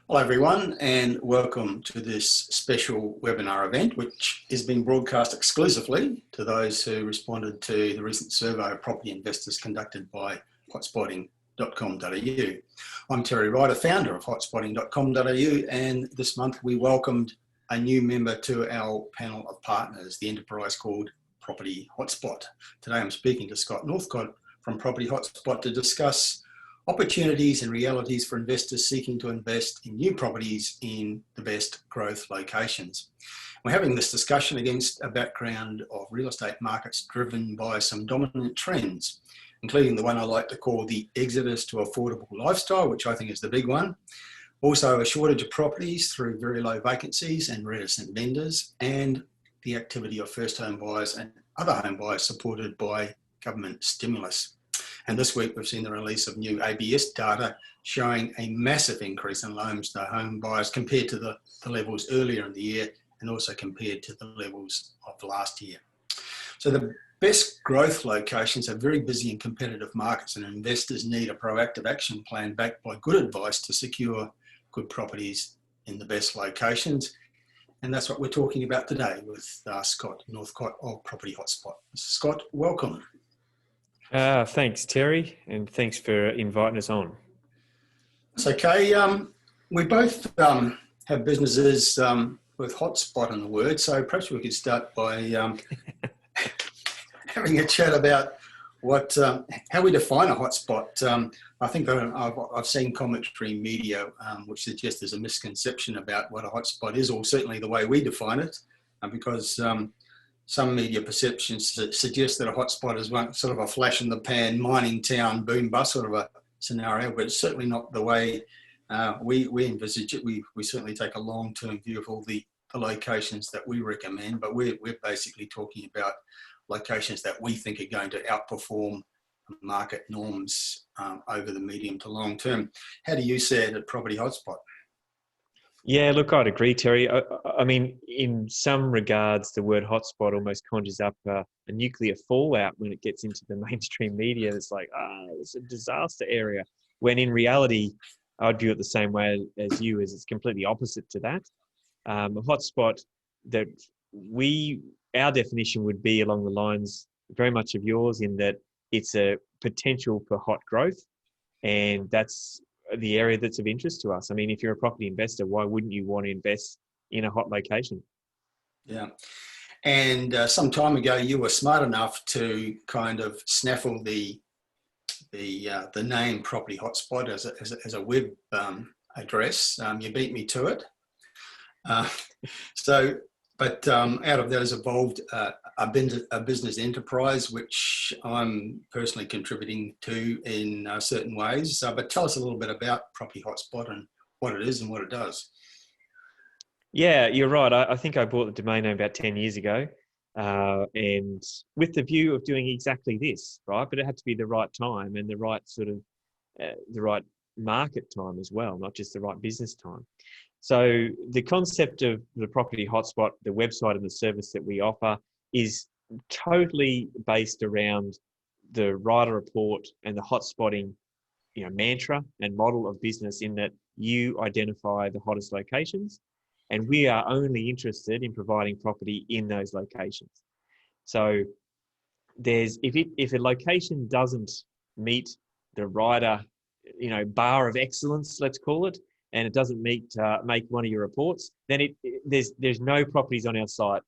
Hello everyone and welcome to this special webinar event which is being broadcast exclusively to those who responded to the recent survey of property investors conducted by hotspotting.com.au. I'm Terry Ryder, founder of hotspotting.com.au, and this month we welcomed a new member to our panel of partners, the enterprise called Property Hotspot. Today I'm speaking to Scott Northcott from Property Hotspot to discuss opportunities and realities for investors seeking to invest in new properties in the best growth locations. We're having this discussion against a background of real estate markets driven by some dominant trends, including the one I like to call the exodus to affordable lifestyle, which I think is the big one. Also a shortage of properties through very low vacancies and reticent vendors, and the activity of first home buyers and other home buyers supported by government stimulus. And this week we've seen the release of new ABS data showing a massive increase in loans to home buyers compared to the levels earlier in the year and also compared to the levels of last year. So the best growth locations are very busy and competitive markets, and investors need a proactive action plan backed by good advice to secure good properties in the best locations. And that's what we're talking about today with Scott Northcott of Property Hotspot. Scott, welcome. Thanks, Terry, and thanks for inviting us on. It's okay. We both have businesses with Hotspot in the word, so perhaps we could start by having a chat about what how we define a hotspot. I think I've seen commentary media which suggests there's a misconception about what a hotspot is, or certainly the way we define it, because some media perceptions suggest that a hotspot is one sort of a flash in the pan mining town boom bust sort of a scenario, but it's certainly not the way we envisage it. We certainly take a long-term view of all the locations that we recommend, but we're basically talking about locations that we think are going to outperform market norms over the medium to long term. How do you see it at Property Hotspot? Yeah, look, I'd agree, Terry. I mean, in some regards, the word hotspot almost conjures up a nuclear fallout when it gets into the mainstream media. It's like, it's a disaster area, when in reality, I'd view it the same way as you, as it's completely opposite to that. A hotspot that our definition would be along the lines very much of yours, in that it's a potential for hot growth, and that's the area that's of interest to us. I mean, if you're a property investor, why wouldn't you want to invest in a hot location? Yeah. And some time ago, you were smart enough to kind of snaffle the name Property Hotspot as a web address. You beat me to it. But out of that has evolved a business enterprise, which I'm personally contributing to in certain ways. But tell us a little bit about Property Hotspot and what it is and what it does. Yeah, you're right. I think I bought the domain name about 10 years ago, and with the view of doing exactly this, right? But it had to be the right time and the right sort of the right market time as well, not just the right business time. So the concept of the Property Hotspot, the website and the service that we offer, is totally based around the Ryder report and the hotspotting, mantra and model of business, in that you identify the hottest locations, and we are only interested in providing property in those locations. So if a location doesn't meet the Ryder, bar of excellence, let's call it, and it doesn't make one of your reports, then there's no properties on our site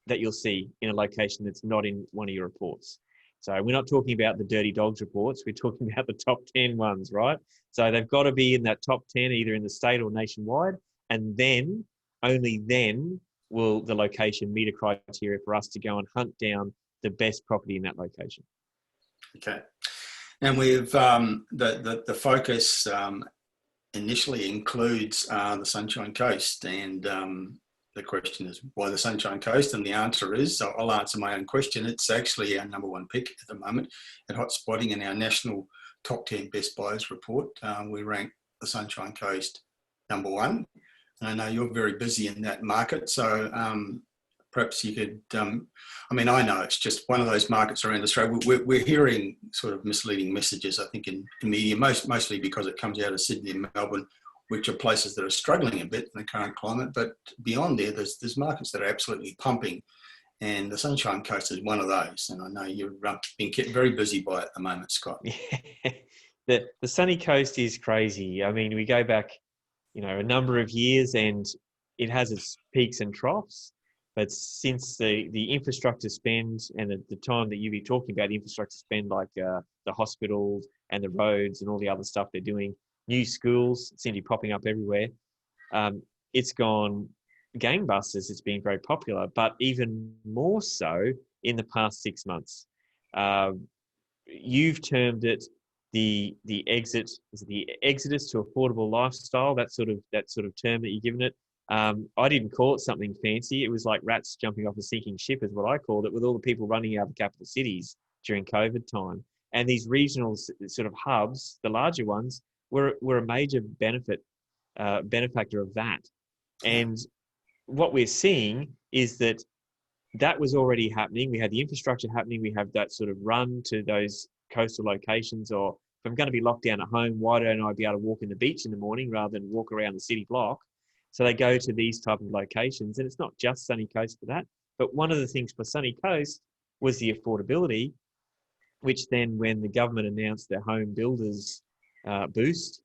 that you'll see in a location that's not in one of your reports. So we're not talking about the dirty dogs reports, we're talking about the top 10 ones, right? So they've got to be in that top 10, either in the state or nationwide, and then, only then, will the location meet a criteria for us to go and hunt down the best property in that location. Okay. And we've the focus initially includes the Sunshine Coast, and the question is, why the Sunshine Coast? And the answer is, so I'll answer my own question, it's actually our number one pick at the moment at Hotspotting. In our national top 10 best buyers report, we rank the Sunshine Coast number one. And I know you're very busy in that market, so perhaps you could, I know it's just one of those markets around Australia. We're hearing sort of misleading messages, I think, in media, mostly because it comes out of Sydney and Melbourne, which are places that are struggling a bit in the current climate. But beyond there, there's markets that are absolutely pumping. And the Sunshine Coast is one of those. And I know you've been kept very busy by it at the moment, Scott. Yeah. The sunny coast is crazy. I mean, we go back, a number of years, and it has its peaks and troughs. But since the infrastructure spend and the time that you be talking about infrastructure spend, like the hospitals and the roads and all the other stuff they're doing, new schools seem to be popping up everywhere. It's gone gangbusters. It's been very popular, but even more so in the past 6 months. You've termed it the exodus to affordable lifestyle. That sort of term that you've given it. I didn't call it something fancy. It was like rats jumping off a sinking ship, is what I called it, with all the people running out of the capital cities during COVID time. And these regional sort of hubs, the larger ones, were a major benefactor of that. And what we're seeing is that was already happening. We had the infrastructure happening. We have that sort of run to those coastal locations. Or if I'm going to be locked down at home, why don't I be able to walk in the beach in the morning rather than walk around the city block? So they go to these type of locations. And it's not just Sunny Coast for that. But one of the things for Sunny Coast was the affordability, which then when the government announced their home builders boost,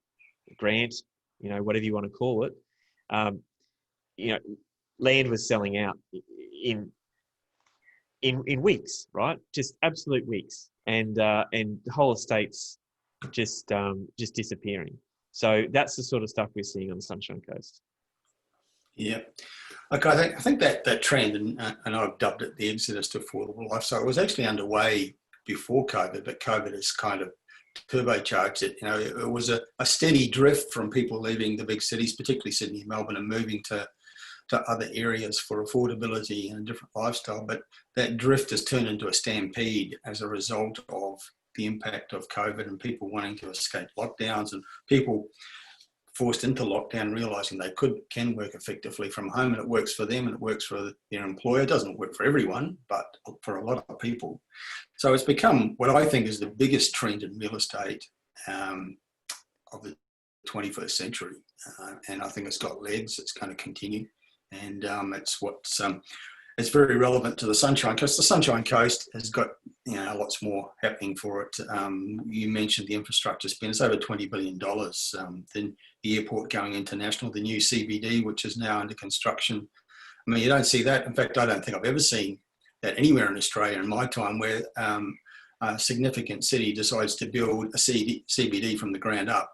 grant, whatever you want to call it, land was selling out in weeks, right? Just absolute weeks, and the whole estate's just disappearing. So that's the sort of stuff we're seeing on the Sunshine Coast. Yeah. Okay, I think that trend, and I've dubbed it the exodus to affordable lifestyle, it was actually underway before COVID, but COVID has kind of turbocharged it. It was a steady drift from people leaving the big cities, particularly Sydney and Melbourne, and moving to other areas for affordability and a different lifestyle. But that drift has turned into a stampede as a result of the impact of COVID and people wanting to escape lockdowns, and people forced into lockdown realising they can work effectively from home, and it works for them and it works for their employer. It doesn't work for everyone, but for a lot of people. So it's become what I think is the biggest trend in real estate of the 21st century. And I think it's got legs. It's going to continue. And it's very relevant to the Sunshine Coast. The Sunshine Coast has got lots more happening for it. You mentioned the infrastructure spend. It's over $20 billion. Then the airport going international, the new CBD, which is now under construction. I mean, you don't see that. In fact, I don't think I've ever seen that anywhere in Australia in my time, where a significant city decides to build a CBD from the ground up.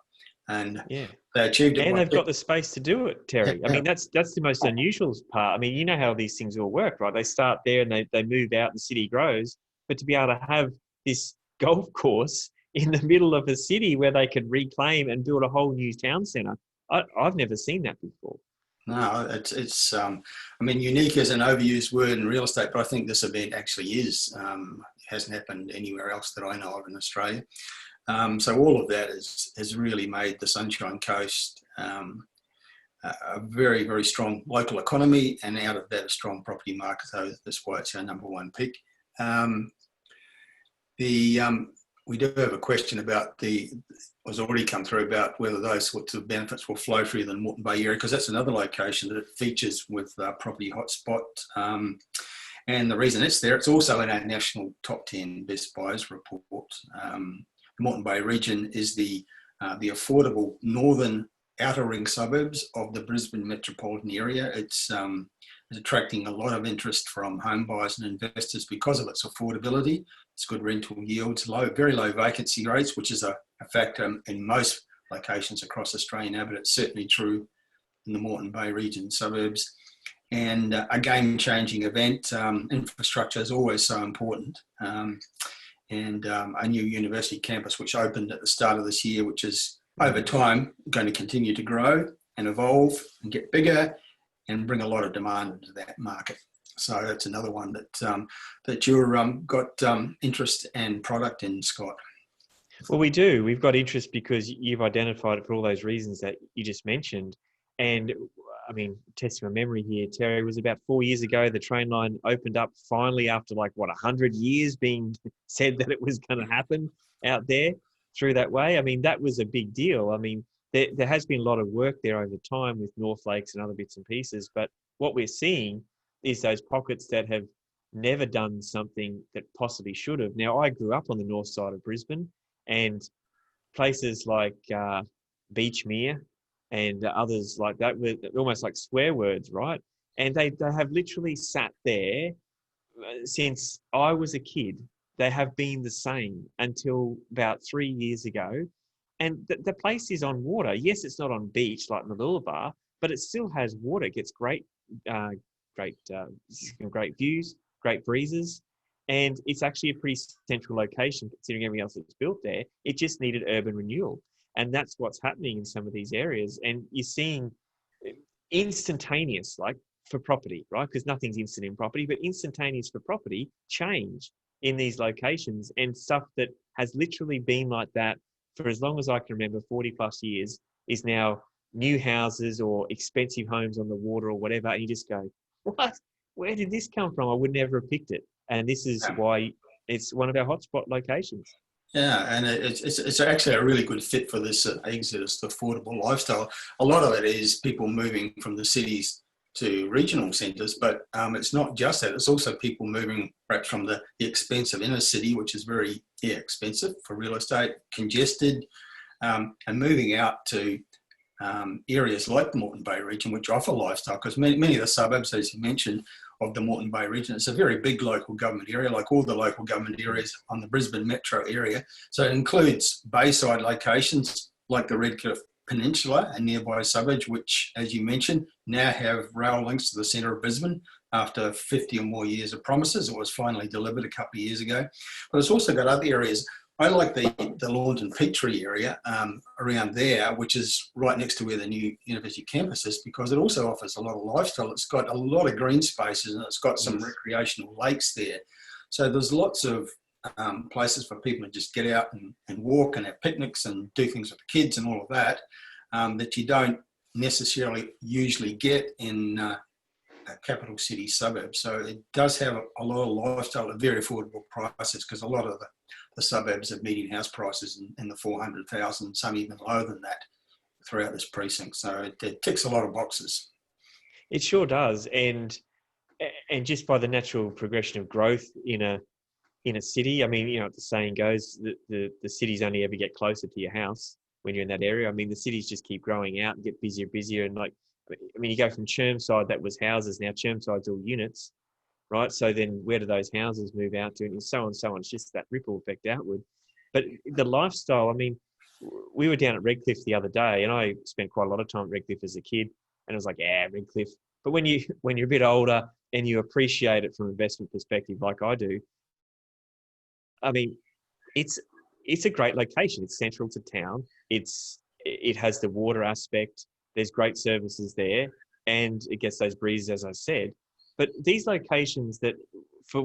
And yeah, they achieved it. And they've got the space to do it, Terry. I mean, that's the most unusual part. I mean, you know how these things all work, right? They start there and they move out and the city grows. But to be able to have this golf course in the middle of a city where they could reclaim and build a whole new town centre, I've never seen that before. No, it's unique is an overused word in real estate, but I think this event actually is. It hasn't happened anywhere else that I know of in Australia. So all of that has really made the Sunshine Coast a very, very strong local economy, and out of that, a strong property market. So that's why it's our number one pick. We do have a question about was already come through about whether those sorts of benefits will flow through the Morton Bay area, because that's another location that it features with Property Hotspot. And the reason it's there, it's also in our national top 10 best buyers report. The Morton Bay region is the affordable northern outer ring suburbs of the Brisbane metropolitan area. It's attracting a lot of interest from home buyers and investors because of its affordability. It's good rental yields, very low vacancy rates, which is a factor in most locations across Australia now, but it's certainly true in the Morton Bay region suburbs. And a game-changing event. Infrastructure is always so important. And a new university campus, which opened at the start of this year, which is over time going to continue to grow and evolve and get bigger and bring a lot of demand into that market. So that's another one that you've got interest and product in, Scott. Well, we do. We've got interest because you've identified it for all those reasons that you just mentioned. And I mean, testing my memory here, Terry, it was about 4 years ago, the train line opened up finally after 100 years being said that it was going to happen out there through that way. I mean, that was a big deal. I mean, there has been a lot of work there over time with North Lakes and other bits and pieces. But what we're seeing is those pockets that have never done something that possibly should have. Now, I grew up on the north side of Brisbane, and places like Beachmere and others like that were almost like swear words, right? And they have literally sat there since I was a kid. They have been the same until about 3 years ago. And the place is on water. Yes, it's not on beach like Mooloolaba, but it still has water. It gets great views, great breezes. And it's actually a pretty central location considering everything else that's built there. It just needed urban renewal. And that's what's happening in some of these areas. And you're seeing instantaneous, like for property, right? Because nothing's instant in property, but instantaneous for property change in these locations, and stuff that has literally been like that for as long as I can remember, 40 plus years, is now new houses or expensive homes on the water or whatever. And you just go, what? Where did this come from? I would never have picked it. And this is why it's one of our hotspot locations. Yeah, and it's actually a really good fit for this exodus to affordable lifestyle. A lot of it is people moving from the cities to regional centres, but it's not just that. It's also people moving perhaps from the expensive inner city, which is very expensive for real estate, congested, and moving out to areas like the Morton Bay region, which offer lifestyle, because many of the suburbs, as you mentioned, of the Morton Bay region, it's a very big local government area, like all the local government areas on the Brisbane metro area. So it includes bayside locations like the Redcliffe Peninsula and nearby suburbs, which, as you mentioned, now have rail links to the centre of Brisbane after 50 or more years of promises. It was finally delivered a couple of years ago. But it's also got other areas. I like the Lawnton Petrie area around there, which is right next to where the new university campus is, because it also offers a lot of lifestyle. It's got a lot of green spaces and it's got some recreational lakes there. So there's lots of places for people to just get out and walk and have picnics and do things with the kids and all of that, that you don't necessarily usually get in a capital city suburb. So it does have a lot of lifestyle at very affordable prices, because a lot of the suburbs have median house prices in the 400,000, some even lower than that throughout this precinct. So it ticks a lot of boxes. It sure does. And just by the natural progression of growth in a city, I mean, you know, the saying goes that the cities only ever get closer to your house when you're in that area. I mean, the cities just keep growing out and get busier and busier. And like, I mean, you go from Chermside, that was houses, now Chermside's all units, right? So then where do those houses move out to, and so on and so on. It's just that ripple effect outward. But the lifestyle, I mean, we were down at Redcliffe the other day, and I spent quite a lot of time at Redcliffe as a kid, and I was like, yeah, Redcliffe. But when you're a bit older and you appreciate it from an investment perspective like I do, I mean, it's a great location. It's central to town. It has the water aspect. There's great services there, and it gets those breezes, as I said. But these locations that, for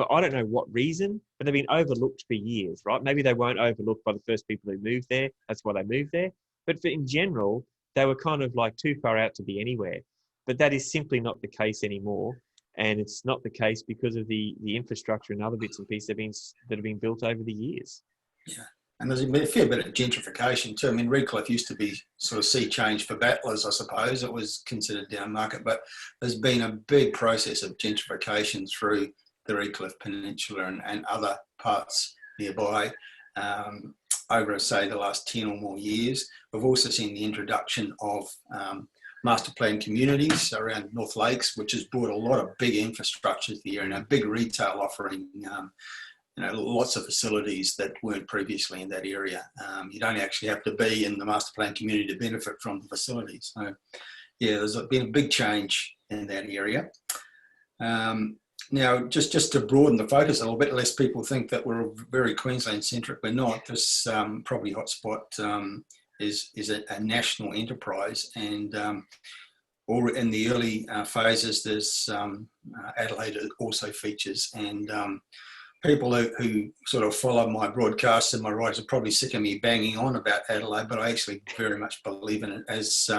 I don't know what reason, but they've been overlooked for years, right? Maybe they weren't overlooked by the first people who moved there. That's why they moved there. But in general, they were kind of like too far out to be anywhere. But that is simply not the case anymore. And it's not the case because of the infrastructure and other bits and pieces that have been built over the years. Yeah. And there's a fair bit of gentrification too. I mean, Redcliffe used to be sort of sea change for battlers, I suppose. It was considered down market, but there's been a big process of gentrification through the Redcliffe Peninsula and other parts nearby over, say, the last 10 or more years. We've also seen the introduction of master plan communities around North Lakes, which has brought a lot of big infrastructure to the area and a big retail offering. Lots of facilities that weren't previously in that area. You don't actually have to be in the master plan community to benefit from the facilities. So, yeah, there's been a big change in that area. Now, just to broaden the focus a little bit, lest people think that we're very Queensland-centric, we're not. This property hotspot is a national enterprise, and in the early phases, there's Adelaide also features, and people who sort of follow my broadcasts and my writers are probably sick of me banging on about Adelaide, but I actually very much believe in it as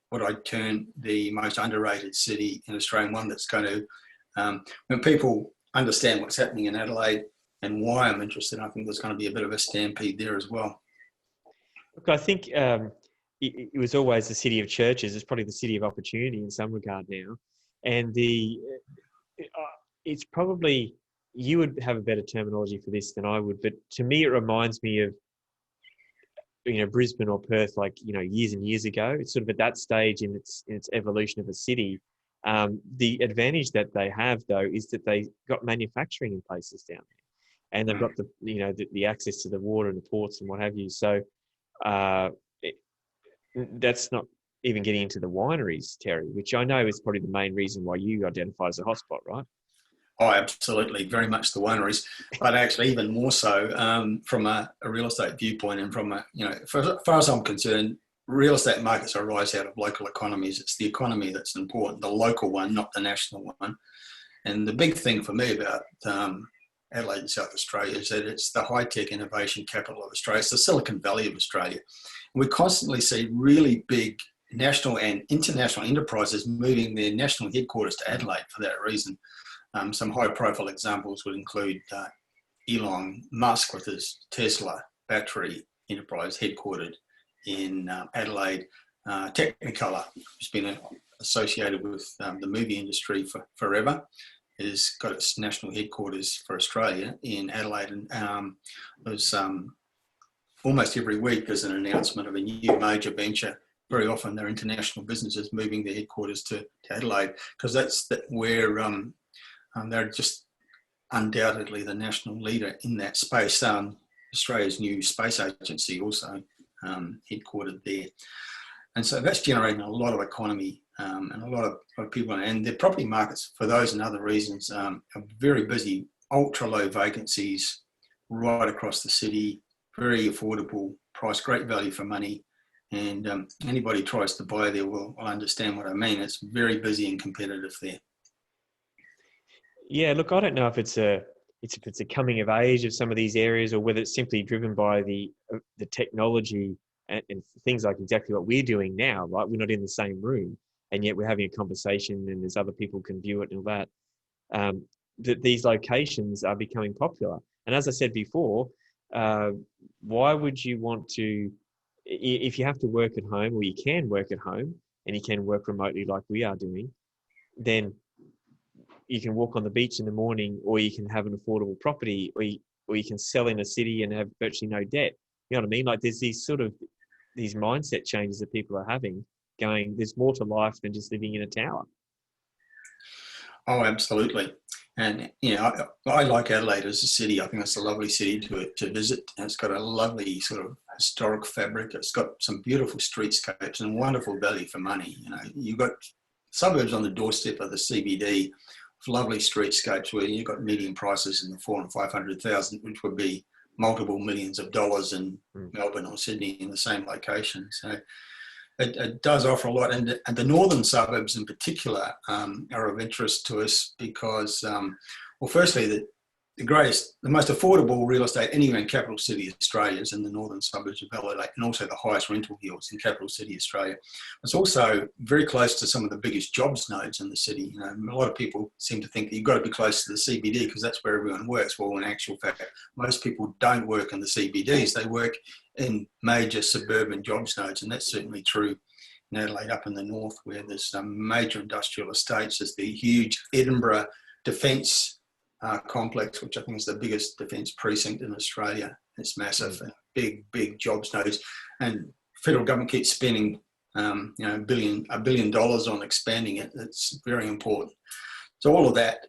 what I term the most underrated city in Australia, one that's going to, when people understand what's happening in Adelaide and why I'm interested, I think there's going to be a bit of a stampede there as well. Look, I think it was always the city of churches. It's probably the city of opportunity in some regard now, and it's probably, you would have a better terminology for this than I would, but to me it reminds me of, Brisbane or Perth, like, years and years ago. It's sort of at that stage in its evolution of a city. The advantage that they have, though, is that they got manufacturing in places down there, and they've got the access to the water and the ports and what have you. So uh, it, that's not even getting into the wineries, Terry, which I know is probably the main reason why you identify as a hotspot, right? Oh, absolutely, very much the wineries, but actually even more so from a real estate viewpoint, and from as far as I'm concerned, real estate markets arise out of local economies. It's the economy that's important, the local one, not the national one. And the big thing for me about Adelaide and South Australia is that it's the high-tech innovation capital of Australia. It's the Silicon Valley of Australia. And we constantly see really big national and international enterprises moving their national headquarters to Adelaide for that reason. Some high-profile examples would include Elon Musk with his Tesla battery enterprise headquartered in Adelaide. Technicolor, who's been associated with the movie industry for forever, has got its national headquarters for Australia in Adelaide. And there's almost every week there's an announcement of a new major venture. Very often they're international businesses moving their headquarters to Adelaide, because that's where they're just undoubtedly the national leader in that space. Australia's new space agency also headquartered there. And so that's generating a lot of economy and a lot of people. And the property markets, for those and other reasons, are very busy, ultra low vacancies right across the city, very affordable price, great value for money. And anybody tries to buy there will understand what I mean. It's very busy and competitive there. Yeah, look, I don't know if it's a coming of age of some of these areas, or whether it's simply driven by the technology and things like exactly what we're doing now, right? We're not in the same room, and yet we're having a conversation, and there's other people can view it and all that. That these locations are becoming popular, and as I said before, why would you want to, if you have to work at home, or you can work at home, and you can work remotely like we are doing, then you can walk on the beach in the morning, or you can have an affordable property, or you can sell in a city and have virtually no debt. You know what I mean? Like, there's these mindset changes that people are having, going, there's more to life than just living in a tower. Oh, absolutely. And, I like Adelaide as a city. I think it's a lovely city to visit. And it's got a lovely sort of historic fabric. It's got some beautiful streetscapes and wonderful value for money. You've got suburbs on the doorstep of the CBD, lovely streetscapes where you've got median prices in the 400,000 and 500,000, which would be multiple millions of dollars in Melbourne or Sydney in the same location. So it does offer a lot. And the northern suburbs in particular are of interest to us because, firstly, the most affordable real estate anywhere in capital city Australia is in the northern suburbs of Adelaide, and also the highest rental yields in capital city Australia. It's also very close to some of the biggest jobs nodes in the city. A lot of people seem to think that you've got to be close to the CBD because that's where everyone works. Well, in actual fact, most people don't work in the CBDs. They work in major suburban jobs nodes, and that's certainly true in Adelaide up in the north, where there's some major industrial estates. There's the huge Edinburgh Defence complex, which I think is the biggest defence precinct in Australia. It's massive, big jobs nodes, and federal government keeps spending $1 billion on expanding it. It's very important. So all of that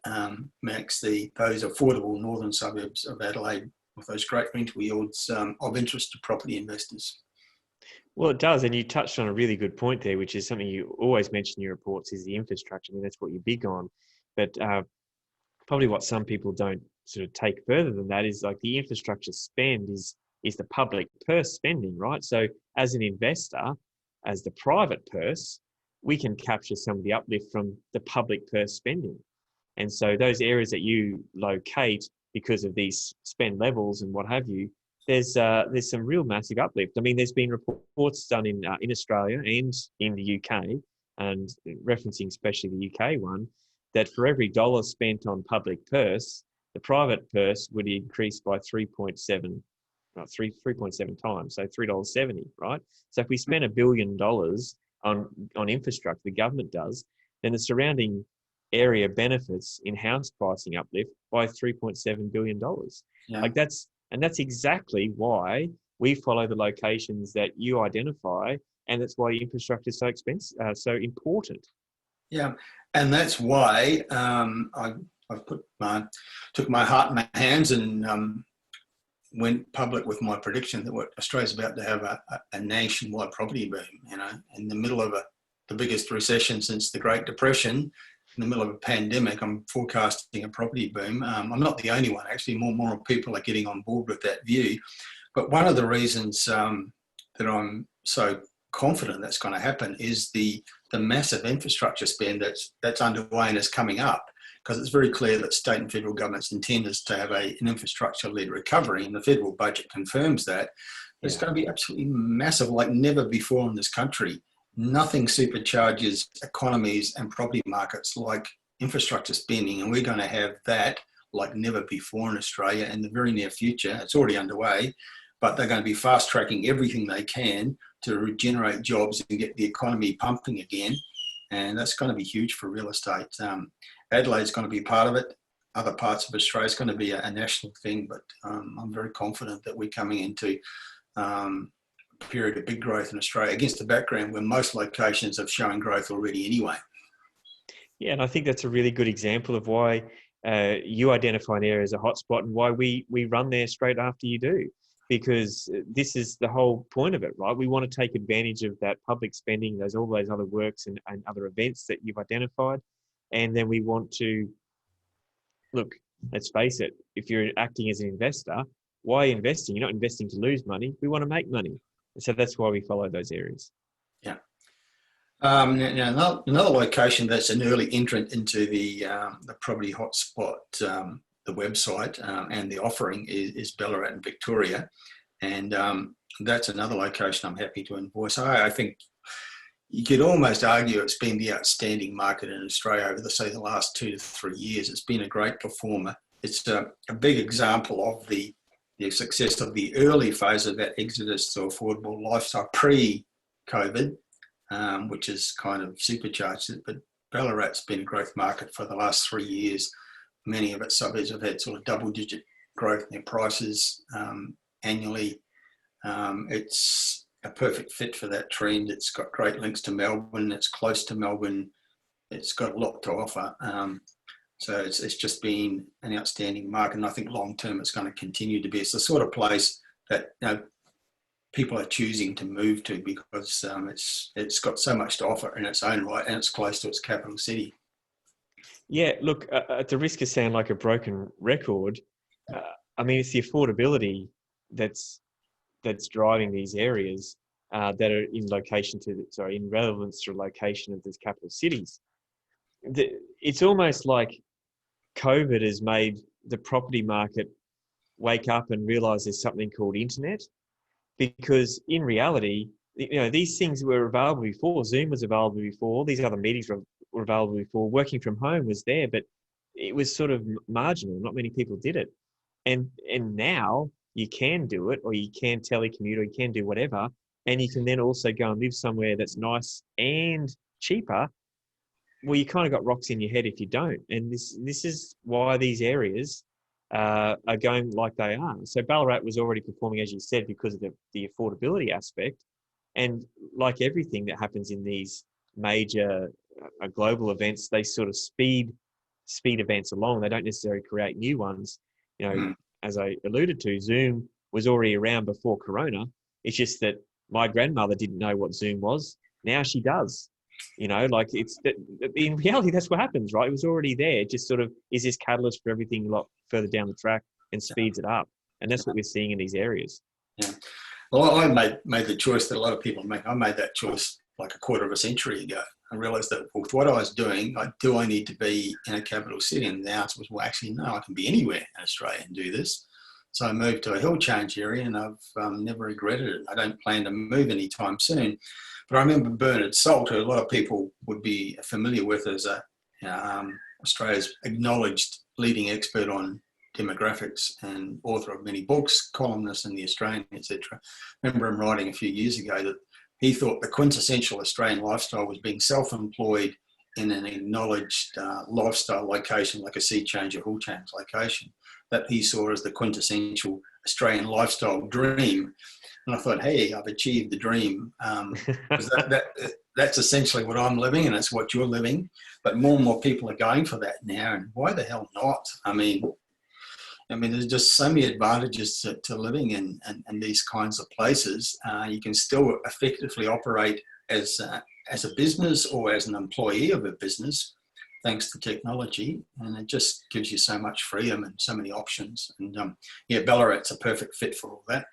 makes those affordable northern suburbs of Adelaide with those great rental yields of interest to property investors. Well, it does, and you touched on a really good point there, which is something you always mention in your reports, is the infrastructure. I mean, that's what you're big on, but probably what some people don't sort of take further than that is like the infrastructure spend is the public purse spending, right? So as an investor, as the private purse, we can capture some of the uplift from the public purse spending. And so those areas that you locate because of these spend levels and what have you, there's some real massive uplift. I mean, there's been reports done in Australia and in the UK, and referencing especially the UK one, that for every dollar spent on public purse, the private purse would increase by 3.7 3.7 times, so $3.70, right? So if we spend $1 billion on infrastructure, the government does, then the surrounding area benefits in house pricing uplift by $3.7 billion. Yeah. Like that's exactly why we follow the locations that you identify, and that's why infrastructure is so expensive, so important. Yeah, and that's why I took my heart in my hands and went public with my prediction that what Australia's about to have a nationwide property boom. In the middle of the biggest recession since the Great Depression, in the middle of a pandemic, I'm forecasting a property boom. I'm not the only one, actually. More people are getting on board with that view. But one of the reasons that I'm so confident that's going to happen is the massive infrastructure spend that's underway and is coming up, because it's very clear that state and federal government's intent is to have an infrastructure-led recovery, and the federal budget confirms that. It's going to be absolutely massive, like never before in this country. Nothing supercharges economies and property markets like infrastructure spending, and we're going to have that like never before in Australia in the very near future. It's already underway, but they're going to be fast-tracking everything they can to regenerate jobs and get the economy pumping again. And that's going to be huge for real estate. Adelaide's going to be part of it. Other parts of Australia is going to be a national thing, but I'm very confident that we're coming into a period of big growth in Australia against the background where most locations are showing growth already anyway. Yeah, and I think that's a really good example of why you identify an area as a hotspot and why we run there straight after you do. Because this is the whole point of it, right? We want to take advantage of that public spending, all those other works and other events that you've identified. And then we want to, look, let's face it, if you're acting as an investor, why are you investing? You're not investing to lose money. We want to make money. And so that's why we follow those areas. Yeah. Now, another location that's an early entrant into the property hotspot, the website and the offering is Ballarat in Victoria, and that's another location I'm happy to invoice. I think you could almost argue it's been the outstanding market in Australia over the last 2 to 3 years. It's been a great performer. It's a big example of the success of the early phase of that exodus to affordable lifestyle pre-COVID, which has kind of supercharged it. But Ballarat's been a growth market for the last 3 years. Many of its suburbs have had sort of double-digit growth in their prices annually. It's a perfect fit for that trend. It's got great links to Melbourne. It's close to Melbourne. It's got a lot to offer. So it's just been an outstanding market, and I think long-term it's going to continue to be. It's the sort of place that people are choosing to move to because it's got so much to offer in its own right, and it's close to its capital city. Yeah, look, at the risk of sounding like a broken record, I mean, it's the affordability that's driving these areas that are in relevance to location of these capital cities. It's almost like COVID has made the property market wake up and realize there's something called internet, because in reality, these things were available before. Zoom was available before. These other meetings were available before. Working from home was there, but it was sort of marginal. Not many people did it. And now you can do it, or you can telecommute, or you can do whatever. And you can then also go and live somewhere that's nice and cheaper. Well, you kind of got rocks in your head if you don't. And this is why these areas are going like they are. So Ballarat was already performing, as you said, because of the affordability aspect. And like everything that happens in these major global events, they sort of speed events along. They don't necessarily create new ones. As I alluded to, Zoom was already around before Corona. It's just that my grandmother didn't know what Zoom was. Now she does. In reality, that's what happens, right? It was already there. It just sort of is this catalyst for everything a lot further down the track and speeds it up. And that's what we're seeing in these areas. Yeah. Well, I made the choice that a lot of people make. I made that choice like a quarter of a century ago. I realised that with what I was doing, do I need to be in a capital city? And the answer was, well, actually, no, I can be anywhere in Australia and do this. So I moved to a hill change area, and I've never regretted it. I don't plan to move anytime soon. But I remember Bernard Salt, who a lot of people would be familiar with as Australia's acknowledged leading expert on demographics and author of many books, columnist in The Australian, etc. I remember him writing a few years ago that he thought the quintessential Australian lifestyle was being self-employed in an acknowledged lifestyle location, like a sea change or hull change location, that he saw as the quintessential Australian lifestyle dream. And I thought, hey, I've achieved the dream. Because that's essentially what I'm living, and it's what you're living. But more and more people are going for that now, and why the hell not? I mean, there's just so many advantages to living in these kinds of places. You can still effectively operate as a business or as an employee of a business, thanks to technology, and it just gives you so much freedom and so many options. And Ballarat's a perfect fit for all that.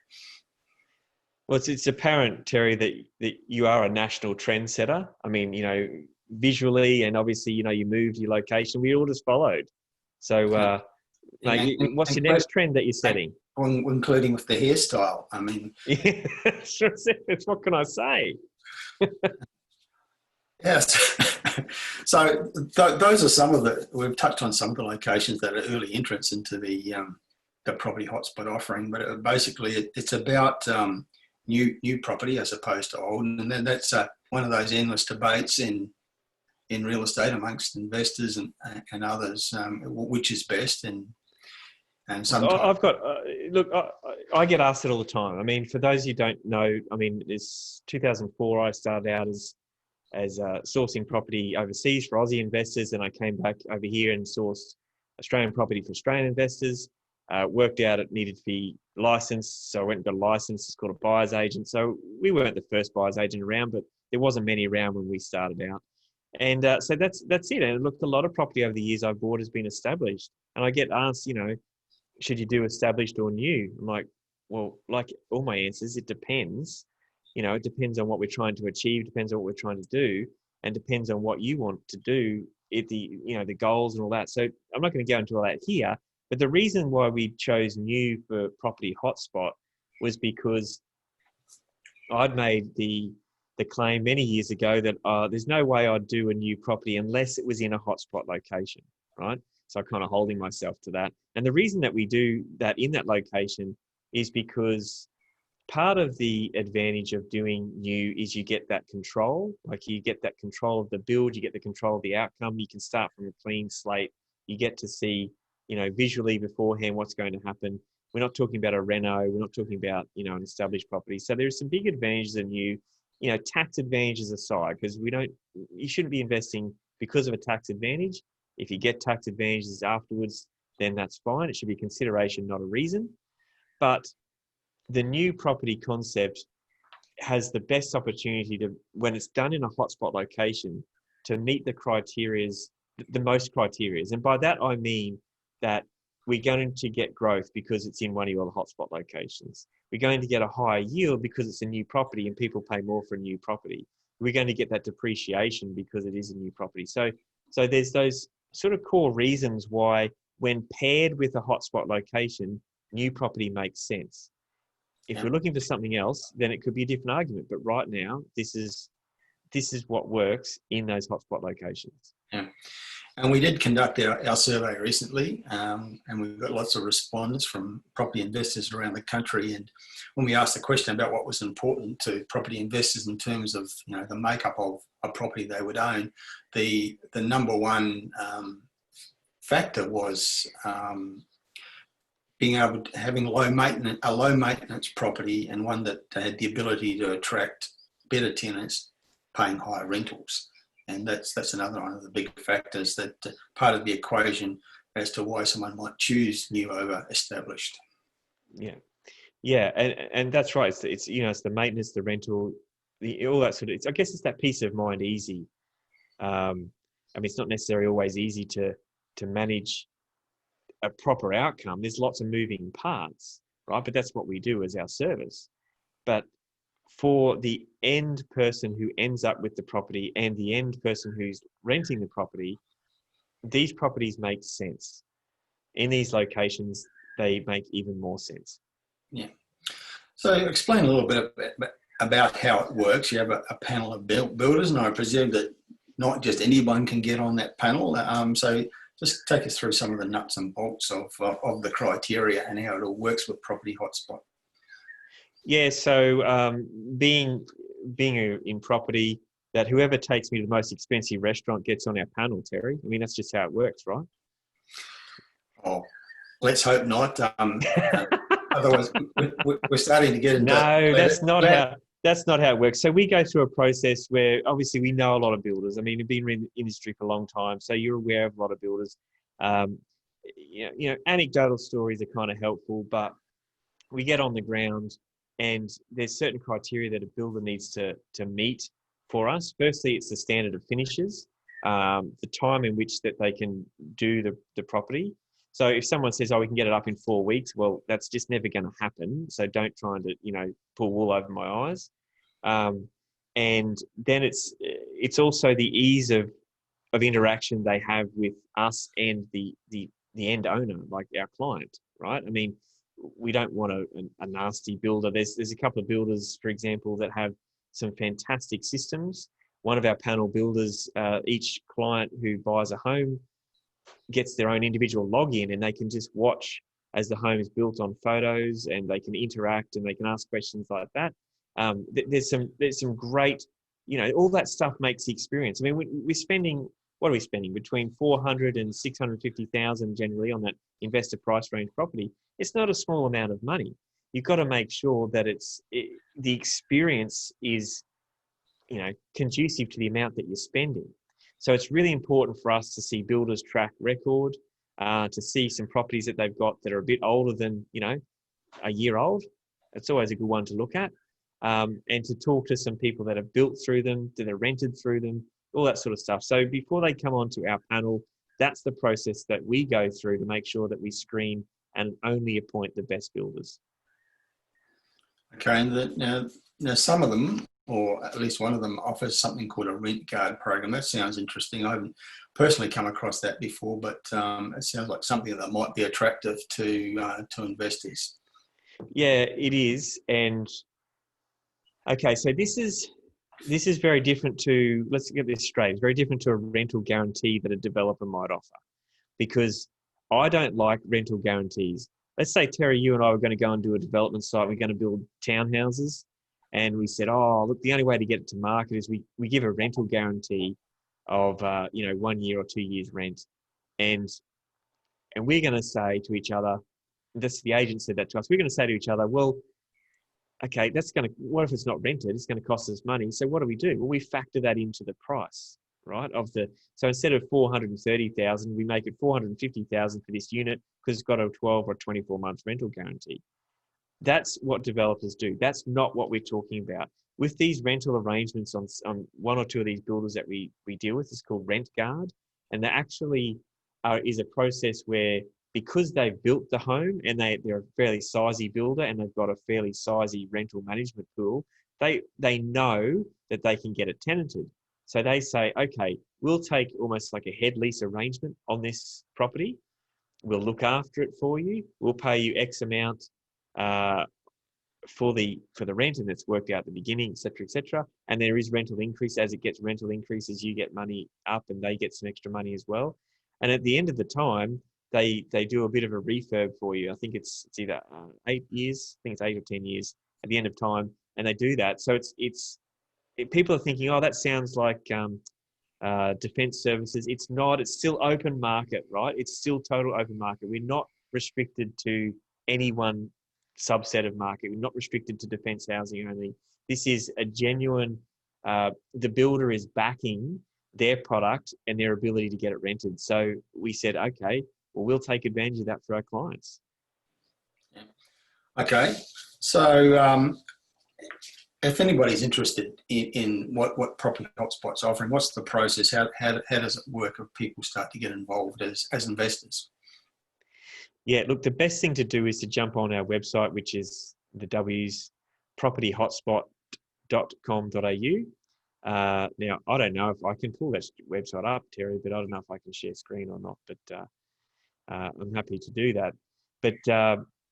Well, it's apparent, Terry, that you are a national trendsetter. I mean, visually, and obviously, you moved your location. We all just followed. So, what's your next trend that you're setting? Including with the hairstyle. I mean, yeah, what can I say? Yes. So those are some of we've touched on some of the locations that are early entrants into the property hotspot offering, but basically it's about new property as opposed to old, and then that's one of those endless debates in real estate amongst investors and others, which is best. And sometimes I've got look, I get asked it all the time. I mean, for those who don't know, I mean, it's 2004. I started out as sourcing property overseas for Aussie investors, and I came back over here and sourced Australian property for Australian investors. Worked out it needed to be licensed, so I went and got a license. It's called a buyer's agent. So we weren't the first buyer's agent around, but there wasn't many around when we started out. And so that's it. And look, a lot of property over the years I've bought has been established, and I get asked, should you do established or new? I'm like, well, like all my answers, it depends. It depends on what we're trying to achieve, depends on what we're trying to do, and depends on what you want to do, the goals and all that. So I'm not going to go into all that here, but the reason why we chose new for property hotspot was because I'd made the claim many years ago that there's no way I'd do a new property unless it was in a hotspot location, right? So I'm kind of holding myself to that. And the reason that we do that in that location is because part of the advantage of doing new is you get that control. Like you get that control of the build, you get the control of the outcome. You can start from a clean slate. You get to see, visually beforehand what's going to happen. We're not talking about a reno. We're not talking about, an established property. So there's some big advantages in new, tax advantages aside, because you shouldn't be investing because of a tax advantage. If you get tax advantages afterwards, then that's fine. It should be consideration, not a reason. But the new property concept has the best opportunity to, when it's done in a hotspot location, to meet the most criterias. And by that, I mean that we're going to get growth because it's in one of your hotspot locations. We're going to get a higher yield because it's a new property and people pay more for a new property. We're going to get that depreciation because it is a new property. So there's those sort of core reasons why, when paired with a hotspot location, new property makes sense. If you're looking for something else, then it could be a different argument. But right now, this is what works in those hotspot locations. Yeah. And we did conduct our survey recently, and we've got lots of respondents from property investors around the country. And when we asked the question about what was important to property investors in terms of the makeup of a property they would own, the number one factor was being able to having a low maintenance property, and one that had the ability to attract better tenants paying higher rentals. And that's another one of the big factors that part of the equation as to why someone might choose new over established. Yeah, and that's right. It's the maintenance, the rental, all that sort of. I guess it's that peace of mind easy. It's not necessarily always easy to manage a proper outcome. There's lots of moving parts, right? But that's what we do as our service. But for the end person who ends up with the property and the end person who's renting the property, these properties make sense. In these locations, they make even more sense. Yeah. So explain a little bit about how it works. You have a panel of builders, and I presume that not just anyone can get on that panel. So Just take us through some of the nuts and bolts of the criteria and how it all works with Property Hotspot. Yeah, so being in property, that whoever takes me to the most expensive restaurant gets on our panel, Terry. I mean, that's just how it works, right? Oh, let's hope not. Otherwise, we're starting to get into... No, that's not how it works. So we go through a process where obviously we know a lot of builders. I mean, we've been in the industry for a long time, so you're aware of a lot of builders. Anecdotal stories are kind of helpful, but we get on the ground and there's certain criteria that a builder needs to meet for us. Firstly, it's the standard of finishes, the time in which that they can do the property. So if someone says, oh, we can get it up in 4 weeks, well, that's just never going to happen. So don't try to, pull wool over my eyes. And then it's also the ease of interaction they have with us and the end owner, like our client, right? I mean, we don't want a nasty builder. There's a couple of builders, for example, that have some fantastic systems. One of our panel builders, each client who buys a home gets their own individual login, and they can just watch as the home is built on photos, and they can interact and they can ask questions like that. There's some great, all that stuff makes the experience. I mean, we're spending, what are we spending? Between 400 and 650,000 generally on that investor price range property. It's not a small amount of money. You've got to make sure that the experience is, conducive to the amount that you're spending. So it's really important for us to see builders track record, to see some properties that they've got that are a bit older than, a year old. It's always a good one to look at. And to talk to some people that have built through them, that are rented through them, all that sort of stuff. So before they come onto our panel, that's the process that we go through to make sure that we screen and only appoint the best builders. Okay, and now some of them, or at least one of them, offers something called a rent guard program. That sounds interesting. I haven't personally come across that before, but it sounds like something that might be attractive to investors. Yeah, it is. And okay, so this is very different to, let's get this straight, it's very different to a rental guarantee that a developer might offer, because I don't like rental guarantees. Let's say, Terry, you and I were going to go and do a development site. We're going to build townhouses. And we said, oh, look, the only way to get it to market is we give a rental guarantee of, 1 year or 2 years rent. And we're going to say to each other, this, the agent said that to us, we're going to say to each other, well, okay, what if it's not rented? It's going to cost us money. So what do? Well, we factor that into the price, right? So instead of 430,000, we make it 450,000 for this unit because it's got a 12 or 24 month rental guarantee. That's what developers do. That's not what we're talking about. With these rental arrangements on one or two of these builders that we deal with, it's called Rent Guard. And there actually is a process where, because they've built the home and they're a fairly sizey builder and they've got a fairly sizey rental management pool, they know that they can get it tenanted. So they say, okay, we'll take almost like a head lease arrangement on this property. We'll look after it for you. We'll pay you X amount for the rent, and it's worked out at the beginning, et cetera, and there is rental increase. As it gets rental increases, you get money up and they get some extra money as well. And at the end of the time, they do a bit of a refurb for you. I think it's either 8 years, I think it's 8 or 10 years at the end of time, and they do that. So people are thinking, oh, that sounds like defence services. It's not. It's still open market, right? It's still total open market. We're not restricted to any one subset of market. We're not restricted to defence housing only. This is a genuine, the builder is backing their product and their ability to get it rented. So we said, okay, well, we'll take advantage of that for our clients. Okay, so if anybody's interested in what Property Hotspot's offering, what's the process? How does it work if people start to get involved as investors? Yeah, look, the best thing to do is to jump on our website, which is the W's propertyhotspot.com.au. Now, I don't know if I can pull that website up, Terry, but I don't know if I can share screen or not, but I'm happy to do that. But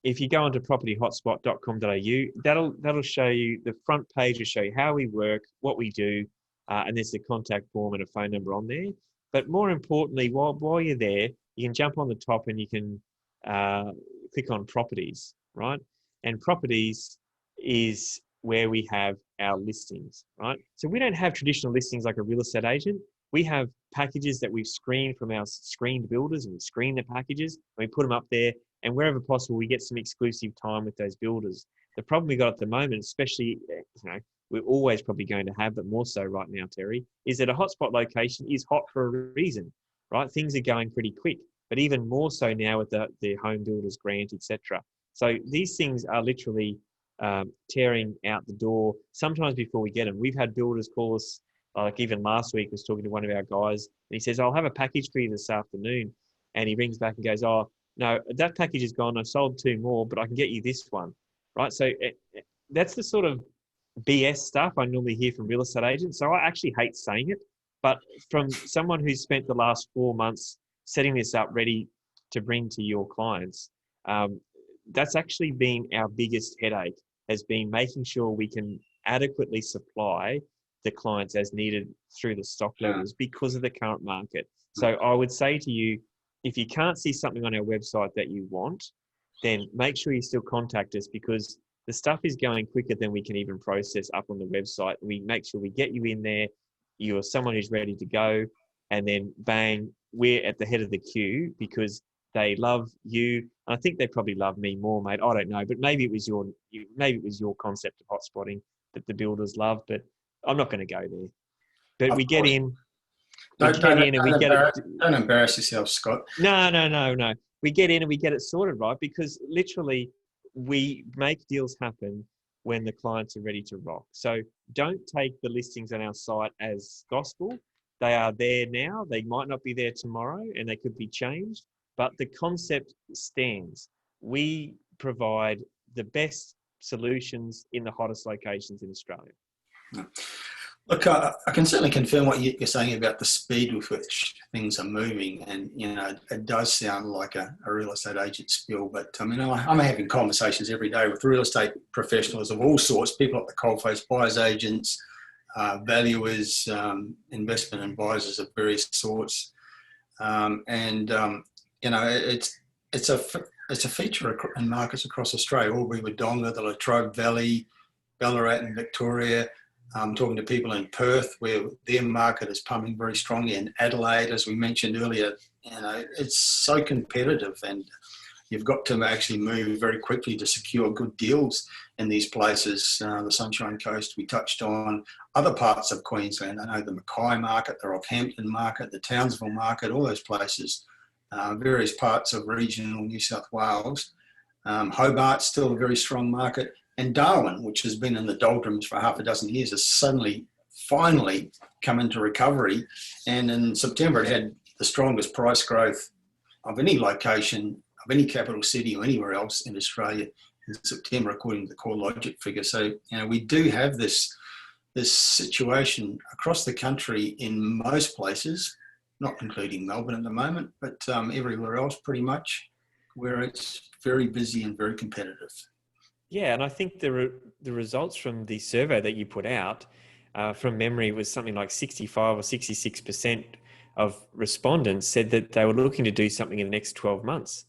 if you go onto propertyhotspot.com.au, that'll show you, the front page will show you how we work, what we do, and there's a contact form and a phone number on there. But more importantly, while you're there, you can jump on the top and you can click on properties, right? And properties is where we have our listings, right? So we don't have traditional listings like a real estate agent. We have packages that we've screened from our screened builders, and we screen the packages and we put them up there, and wherever possible, we get some exclusive time with those builders. The problem we got at the moment, especially, we're always probably going to have, but more so right now, Terry, is that a hotspot location is hot for a reason, right? Things are going pretty quick, but even more so now with the home builders grant, etc. So these things are literally tearing out the door sometimes before we get them. We've had builders call us, like even last week, I was talking to one of our guys, and he says, I'll have a package for you this afternoon. And he rings back and goes, oh, no, that package is gone. I sold 2 more, but I can get you this one, right? So that's the sort of BS stuff I normally hear from real estate agents. So I actually hate saying it, but from someone who's spent the last 4 months setting this up ready to bring to your clients, that's actually been our biggest headache, has been making sure we can adequately supply the clients as needed through the stock levels because of the current market. So I would say to you, if you can't see something on our website that you want, then make sure you still contact us, because the stuff is going quicker than we can even process up on the website. We make sure we get you in there. You're someone who's ready to go, and then bang, we're at the head of the queue because they love you. I think they probably love me more, mate. I don't know, but maybe it was your concept of hotspotting that the builders love, but I'm not going to go there. But we get in. Don't embarrass yourself, Scott. No. We get in and we get it sorted, right? Because literally we make deals happen when the clients are ready to rock. So don't take the listings on our site as gospel. They are there now. They might not be there tomorrow, and they could be changed, but the concept stands. We provide the best solutions in the hottest locations in Australia. Look, I can certainly confirm what you're saying about the speed with which things are moving, and it does sound like a real estate agent spiel. But I mean, I'm having conversations every day with real estate professionals of all sorts, people at the coalface, buyers agents, valuers, investment advisors of various sorts, it's a feature in markets across Australia. All we were Donga, the Latrobe Valley, Ballarat, and Victoria. Talking to people in Perth, where their market is pumping very strongly, and Adelaide, as we mentioned earlier, it's so competitive, and you've got to actually move very quickly to secure good deals in these places. The Sunshine Coast, we touched on, other parts of Queensland. I know the Mackay market, the Rockhampton market, the Townsville market, all those places, various parts of regional New South Wales. Hobart's still a very strong market. And Darwin, which has been in the doldrums for half a dozen years, has finally come into recovery. And in September, it had the strongest price growth of any location, of any capital city or anywhere else in Australia in September, according to the CoreLogic figure. So, we do have this situation across the country in most places, not including Melbourne at the moment, but everywhere else pretty much, where it's very busy and very competitive. Yeah, and I think the results from the survey that you put out, from memory, was something like 65 or 66% of respondents said that they were looking to do something in the next 12 months.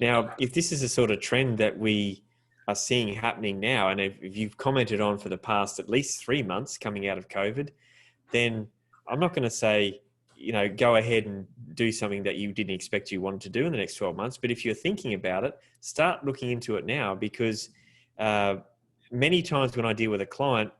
Now, if this is a sort of trend that we are seeing happening now, and if you've commented on for the past at least 3 months coming out of COVID, then I'm not going to say, go ahead and do something that you didn't expect you wanted to do in the next 12 months. But if you're thinking about it, start looking into it now, because many times when I deal with a client,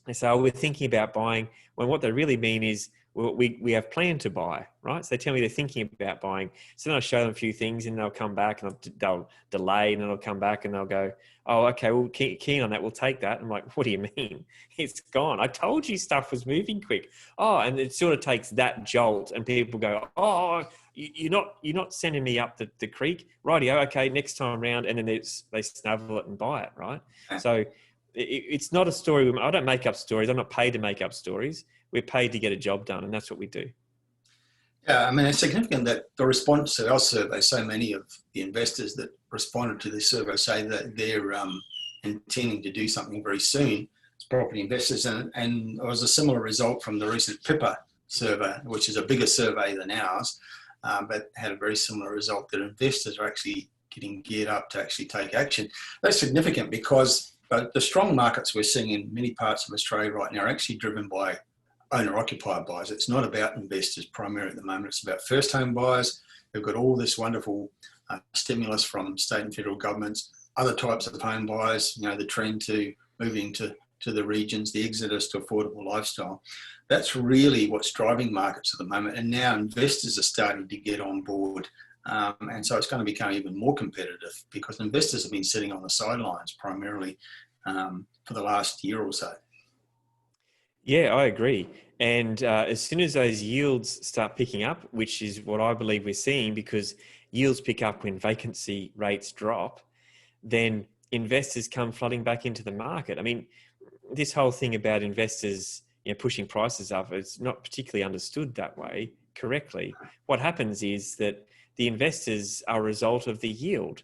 they say, we're thinking about buying, when what they really mean is, we have planned to buy, right? So they tell me they're thinking about buying. So then I show them a few things, and they'll come back and they'll delay, and then they'll come back and they'll go, oh, okay, well, keen on that. We'll take that. I'm like, what do you mean? It's gone. I told you stuff was moving quick. Oh, and it sort of takes that jolt, and people go, oh, you're not sending me up the creek. Rightio, okay, next time round. And then they snavel it and buy it, right? So it's not a story. I don't make up stories. I'm not paid to make up stories. We're paid to get a job done, and that's what we do. Yeah, I mean, it's significant that the response to our survey, so many of the investors that responded to this survey say that they're intending to do something very soon as property investors. And it was a similar result from the recent PIPA survey, which is a bigger survey than ours. but had a very similar result, that investors are actually getting geared up to actually take action. That's significant because the strong markets we're seeing in many parts of Australia right now are actually driven by owner-occupier buyers. It's not about investors primarily at the moment. It's about first-home buyers. They've got all this wonderful stimulus from state and federal governments, other types of home buyers, the trend to moving to the regions, the exodus to affordable lifestyle. That's really what's driving markets at the moment. And now investors are starting to get on board. And so it's going to become even more competitive because investors have been sitting on the sidelines primarily for the last year or so. Yeah, I agree. And as soon as those yields start picking up, which is what I believe we're seeing, because yields pick up when vacancy rates drop, then investors come flooding back into the market. I mean, this whole thing about investors pushing prices up, it's not particularly understood that way correctly. What happens is that the investors are a result of the yield.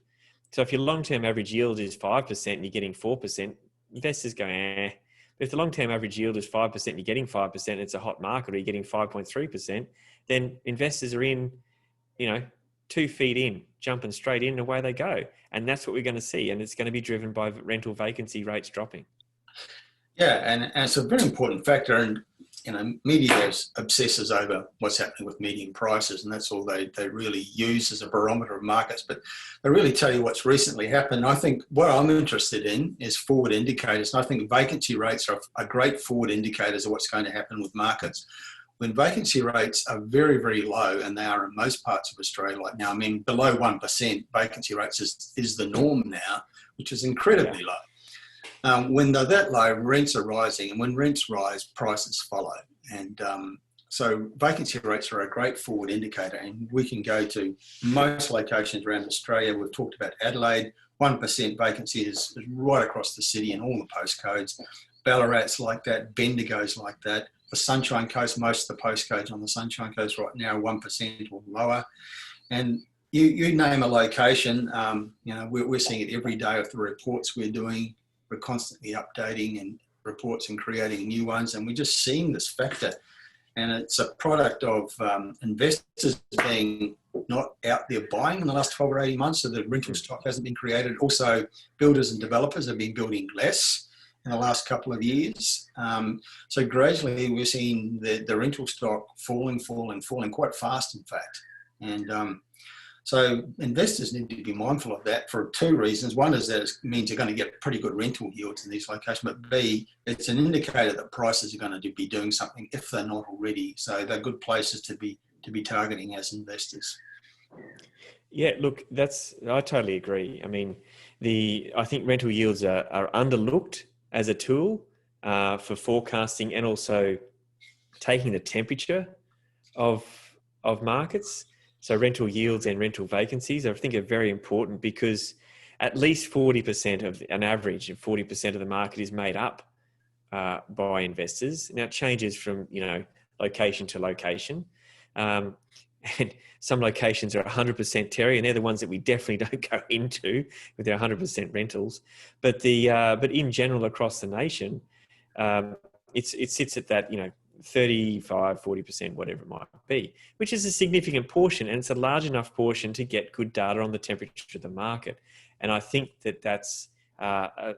So if your long-term average yield is 5% and you're getting 4%, investors go, eh. If the long-term average yield is 5% and you're getting 5%, it's a hot market, or you're getting 5.3%, then investors are in, 2 feet in, jumping straight in, and away they go. And that's what we're going to see. And it's going to be driven by rental vacancy rates dropping. Yeah, and it's a very important factor. And, media obsesses over what's happening with median prices, and that's all they really use as a barometer of markets. But they really tell you what's recently happened. I think what I'm interested in is forward indicators. And I think vacancy rates are great forward indicators of what's going to happen with markets. When vacancy rates are very, very low, and they are in most parts of Australia right now, I mean, below 1% vacancy rates is the norm now, which is incredibly low. When they're that low, rents are rising, and when rents rise, prices follow. And so vacancy rates are a great forward indicator, and we can go to most locations around Australia. We've talked about Adelaide. 1% vacancy is right across the city in all the postcodes. Ballarat's like that. Bendigo's like that. The Sunshine Coast, most of the postcodes on the Sunshine Coast right now are 1% or lower. And you name a location, we're seeing it every day with the reports we're doing. We're constantly updating and reports and creating new ones, and we're just seeing this factor. And it's a product of investors being not out there buying in the last 12 or 18 months, so the rental stock hasn't been created. Also, builders and developers have been building less in the last couple of years. So gradually we're seeing the rental stock falling quite fast, in fact. And so investors need to be mindful of that for two reasons. One is that it means you're going to get pretty good rental yields in these locations, but B, it's an indicator that prices are going to be doing something if they're not already. So they're good places to be targeting as investors. Yeah, look, I totally agree. I mean, I think rental yields are underlooked as a tool for forecasting and also taking the temperature of markets. So rental yields and rental vacancies, I think, are very important because at least 40% an average of 40% of the market is made up by investors. Now it changes from, location to location. And some locations are 100% Terry, and they're the ones that we definitely don't go into with their 100% rentals. But but in general across the nation, it sits at that, 35, 40%, whatever it might be, which is a significant portion, and it's a large enough portion to get good data on the temperature of the market. And I think that's a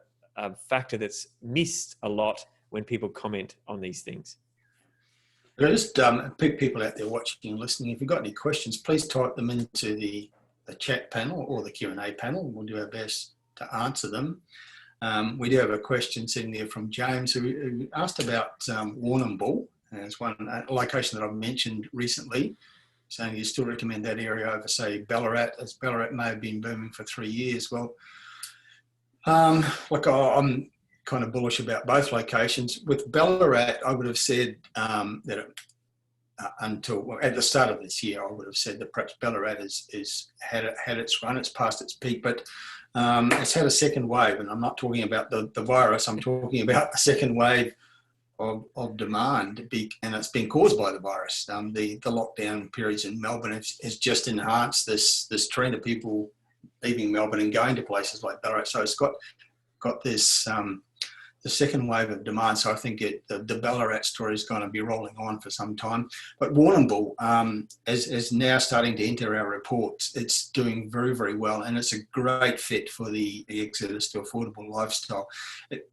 factor that's missed a lot when people comment on these things. I just pick people out there watching and listening. If you've got any questions, please type them into the chat panel or the Q&A panel. We'll do our best to answer them. We do have a question sitting there from James who asked about Warrnambool. It's one location that I've mentioned recently, saying you still recommend that area over, say, Ballarat, as Ballarat may have been booming for 3 years. Well, look, I'm kind of bullish about both locations. With Ballarat, I would have said that at the start of this year, I would have said that perhaps Ballarat is had its run, it's past its peak, but it's had a second wave, and I'm not talking about the virus, I'm talking about a second wave of demand, and it's been caused by the virus. The lockdown periods in Melbourne has just enhanced this trend of people leaving Melbourne and going to places like Ballarat. So it's got this the second wave of demand. So I think the Ballarat story is going to be rolling on for some time. But Warrnambool is now starting to enter our reports. It's doing very, very well, and it's a great fit for the exodus to affordable lifestyle.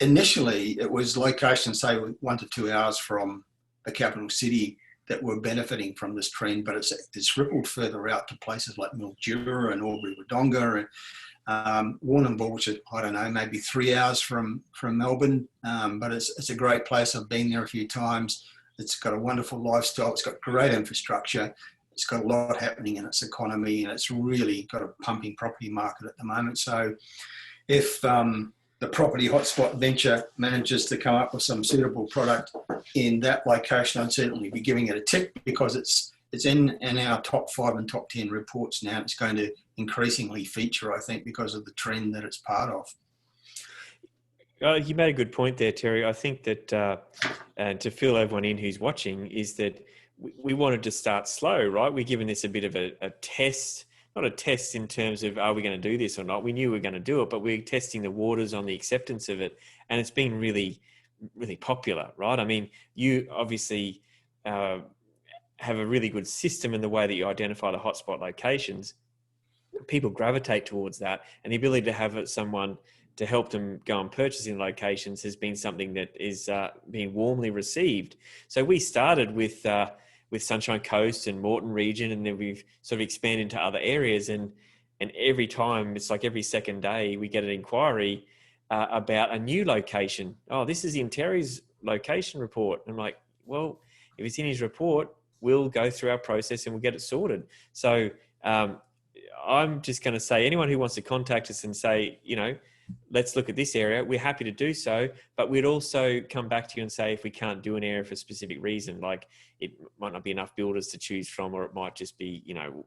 Initially, it was locations, say, 1 to 2 hours from the capital city that were benefiting from this trend, but it's rippled further out to places like Mildura and Albury-Wodonga and Warrnambool, which is, I don't know, maybe 3 hours from Melbourne, but it's a great place. I've been there a few times. It's got a wonderful lifestyle. It's got great infrastructure. It's got a lot happening in its economy, and it's really got a pumping property market at the moment. So if the property hotspot venture manages to come up with some suitable product in that location, I'd certainly be giving it a tick, because it's in our top 5 and top 10 reports now. It's going to increasingly feature, I think, because of the trend that it's part of. You made a good point there, Terry. I think that, and to fill everyone in who's watching, is that we wanted to start slow, right? We're giving this a bit of a test, not a test in terms of, are we going to do this or not? We knew we were going to do it, but we're testing the waters on the acceptance of it. And it's been really, really popular, right? I mean, you obviously have a really good system in the way that you identify the hotspot locations. People gravitate towards that, and the ability to have someone to help them go and purchase in locations has been something that is being warmly received. So we started with Sunshine Coast and Morton Region, and then we've sort of expanded into other areas. And every time, it's like every second day, we get an inquiry about a new location. Oh, this is in Terry's location report. I'm like, well, if it's in his report, we'll go through our process and we'll get it sorted. So I'm just going to say, anyone who wants to contact us and say, let's look at this area, we're happy to do so. But we'd also come back to you and say, if we can't do an area for a specific reason, like it might not be enough builders to choose from, or it might just be,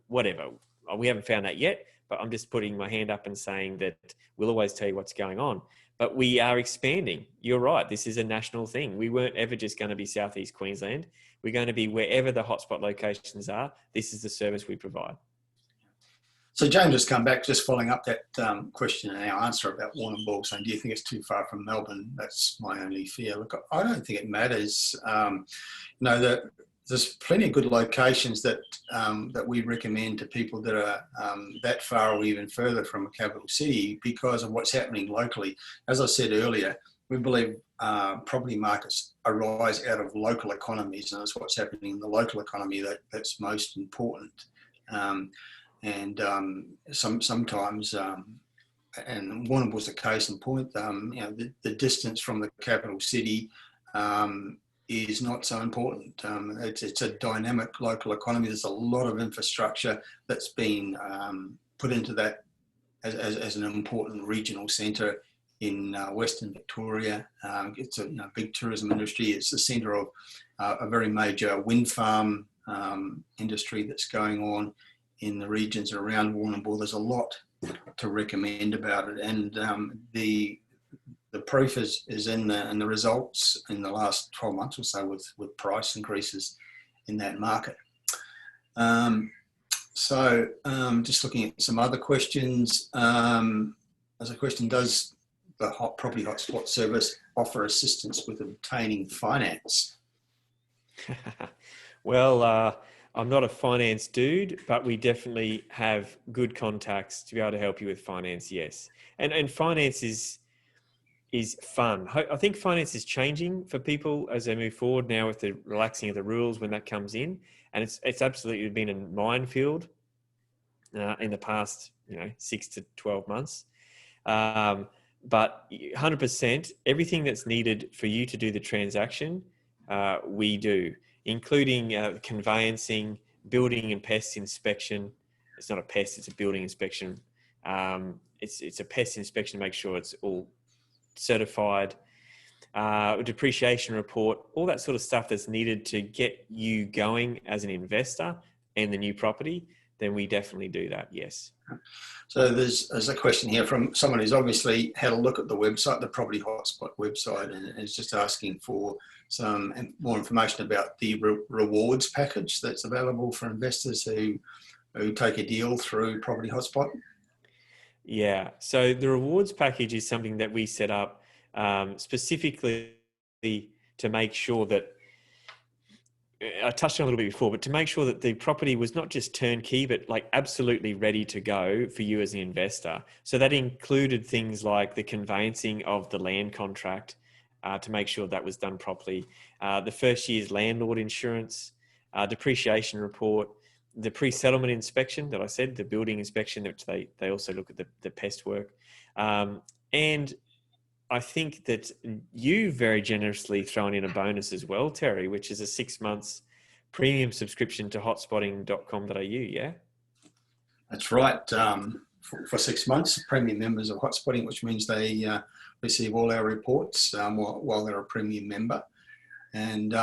whatever. We haven't found that yet, but I'm just putting my hand up and saying that we'll always tell you what's going on. But we are expanding. You're right. This is a national thing. We weren't ever just going to be Southeast Queensland. We're going to be wherever the hotspot locations are. This is the service we provide. So James has come back, just following up that question and our answer about Warrnambool, saying, do you think it's too far from Melbourne? That's my only fear. Look, I don't think it matters. There's plenty of good locations that we recommend to people that are that far or even further from a capital city because of what's happening locally. As I said earlier, we believe property markets arise out of local economies, and it's what's happening in the local economy that's most important. Sometimes, and Warrnambool's a case in point, the distance from the capital city is not so important. It's a dynamic local economy. There's a lot of infrastructure that's been put into that as an important regional centre in Western Victoria. It's a big tourism industry. It's the centre of a very major wind farm industry that's going on in the regions around Warrnambool. There's a lot to recommend about it, and the proof is in the results in the last 12 months or so with price increases in that market. Just looking at some other questions. There's a question: does the property hotspot service offer assistance with obtaining finance? Well, I'm not a finance dude, but we definitely have good contacts to be able to help you with finance, yes. And finance is fun. I think finance is changing for people as they move forward now with the relaxing of the rules when that comes in. And it's absolutely been a minefield in the past 6 to 12 months. But 100%, everything that's needed for you to do the transaction, we do, including conveyancing, building and pest inspection. It's not a pest, it's a building inspection. It's a pest inspection to make sure it's all certified, depreciation report, all that sort of stuff that's needed to get you going as an investor in the new property, then we definitely do that, yes. So there's a question here from someone who's obviously had a look at the website, the Property Hotspot website, and is just asking for some more information about the rewards package that's available for investors who take a deal through Property Hotspot. Yeah, so the rewards package is something that we set up specifically to make sure that, I touched on it a little bit before, but to make sure that the property was not just turnkey, but like absolutely ready to go for you as an investor. So that included things like the conveyancing of the land contract, to make sure that was done properly. The first year's landlord insurance, depreciation report, the pre-settlement inspection that I said, the building inspection, which they also look at the pest work. And I think that you very generously thrown in a bonus as well, Terry, which is a 6 months premium subscription to hotspotting.com.au, yeah? That's right. For 6 months, premium members of Hotspotting, which means they receive all our reports while they're a premium member. And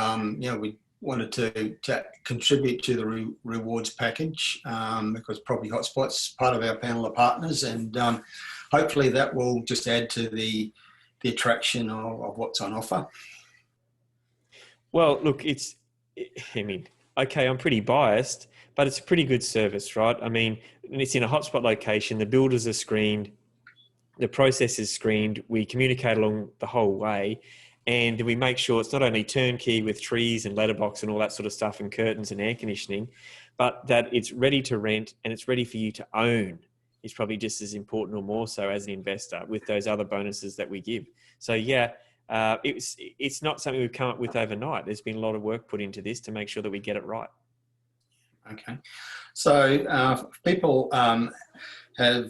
we wanted to contribute to the rewards package because Property Hotspot's part of our panel of partners, and hopefully that will just add to the attraction of what's on offer. Well, look, okay, I'm pretty biased, but it's a pretty good service, right? I mean, it's in a hotspot location. The builders are screened. The process is screened. We communicate along the whole way, and we make sure it's not only turnkey with trees and letterbox and all that sort of stuff and curtains and air conditioning, but that it's ready to rent and it's ready for you to own. Is probably just as important or more so as an investor with those other bonuses that we give. So yeah, it's not something we've come up with overnight. There's been a lot of work put into this to make sure that we get it right. Okay, so people have I'll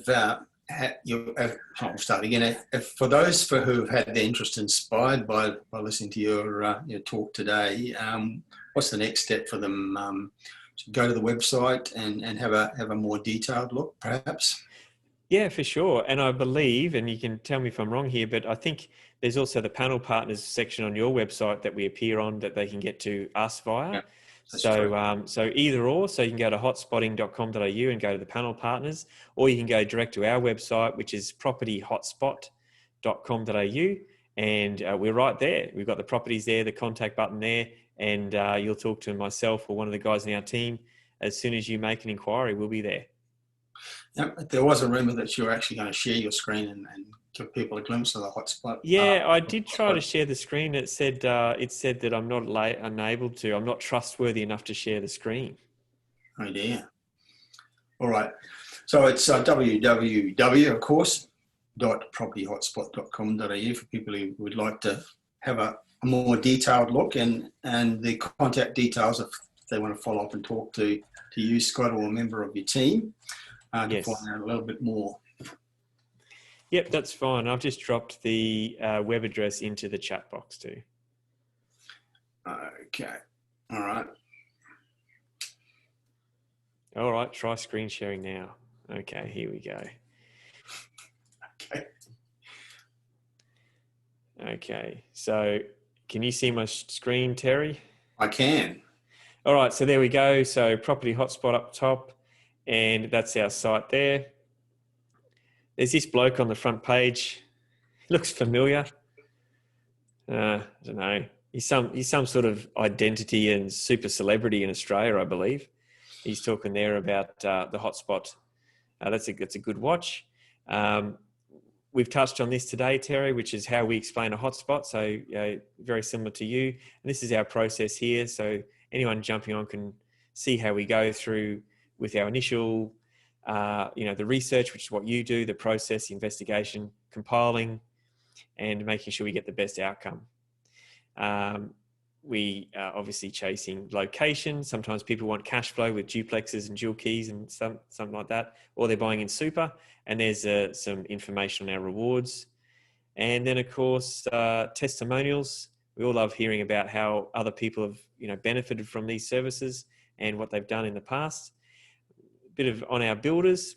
start again. For those who've had their interest inspired by listening to your talk today, what's the next step for them? To go to the website and have a more detailed look, perhaps? Yeah, for sure. And I believe, and you can tell me if I'm wrong here, but I think there's also the panel partners section on your website that we appear on that they can get to us via. Yeah, so either or, so you can go to hotspotting.com.au and go to the panel partners, or you can go direct to our website, which is propertyhotspot.com.au. And we're right there. We've got the properties there, the contact button there, and you'll talk to myself or one of the guys in our team. As soon as you make an inquiry, we'll be there. Yeah, there was a rumor that you were actually going to share your screen and give people a glimpse of the hotspot. Yeah, I did try to share the screen. It said that I'm not unable to. I'm not trustworthy enough to share the screen. Oh dear. All right. So it's www, of course, .propertyhotspot.com.au for people who would like to have a more detailed look, and the contact details if they want to follow up and talk to you, Scott, or a member of your team to find out a little bit more. Yep, that's fine. I've just dropped the web address into the chat box too. Okay. All right. All right. Try screen sharing now. Okay, here we go. Okay. So can you see my screen, Terry? I can. All right. So there we go. So Property Hotspot up top, and that's our site there. There's this bloke on the front page. He looks familiar. I don't know. He's some sort of identity and super celebrity in Australia, I believe. He's talking there about the hotspot. That's a good watch. We've touched on this today, Terry, which is how we explain a hotspot. So very similar to you. And this is our process here. So anyone jumping on can see how we go through with our initial the research, which is what you do, the process, the investigation, compiling, and making sure we get the best outcome. We are obviously chasing location. Sometimes people want cash flow with duplexes and dual keys and something like that, or they're buying in super. And there's some information on our rewards. And then, of course, testimonials. We all love hearing about how other people have benefited from these services and what they've done in the past. Bit of on our builders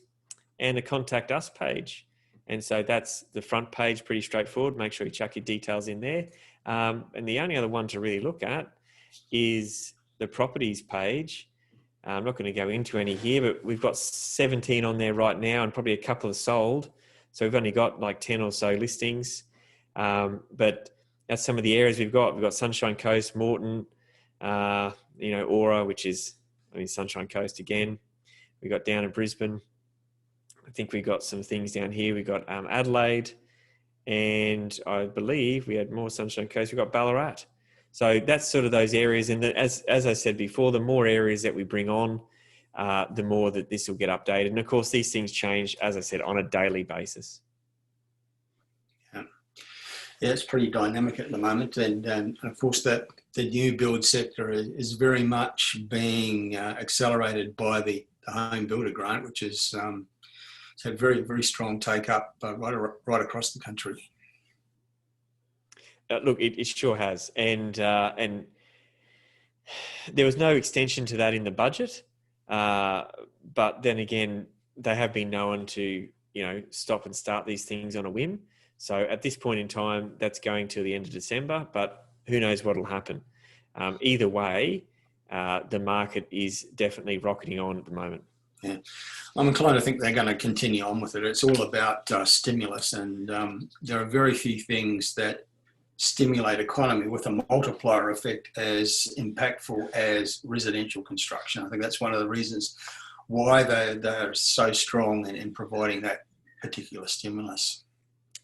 and the contact us page. And so that's the front page, pretty straightforward. Make sure you chuck your details in there. And the only other one to really look at is the properties page. I'm not going to go into any here, but we've got 17 on there right now and probably a couple are sold. So we've only got like 10 or so listings. But that's some of the areas we've got. We've got Sunshine Coast, Morton, Aura, which is Sunshine Coast again. We got down in Brisbane. I think we got some things down here. We got Adelaide, and I believe we had more Sunshine Coast. We've got Ballarat. So that's sort of those areas. And as I said before, the more areas that we bring on, the more that this will get updated. And of course, these things change, as I said, on a daily basis. Yeah, it's pretty dynamic at the moment, and of course the new build sector is very much being accelerated by the home builder grant, which is had very, very strong take up right across the country. Look, it sure has, and there was no extension to that in the budget, but then again, they have been known to stop and start these things on a whim. So at this point in time, that's going till the end of December, but who knows what will happen. Either way, the market is definitely rocketing on at the moment. Yeah, I'm inclined to think they're going to continue on with it. It's all about stimulus, and there are very few things that stimulate economy with a multiplier effect as impactful as residential construction. I think that's one of the reasons why they're so strong in providing that particular stimulus.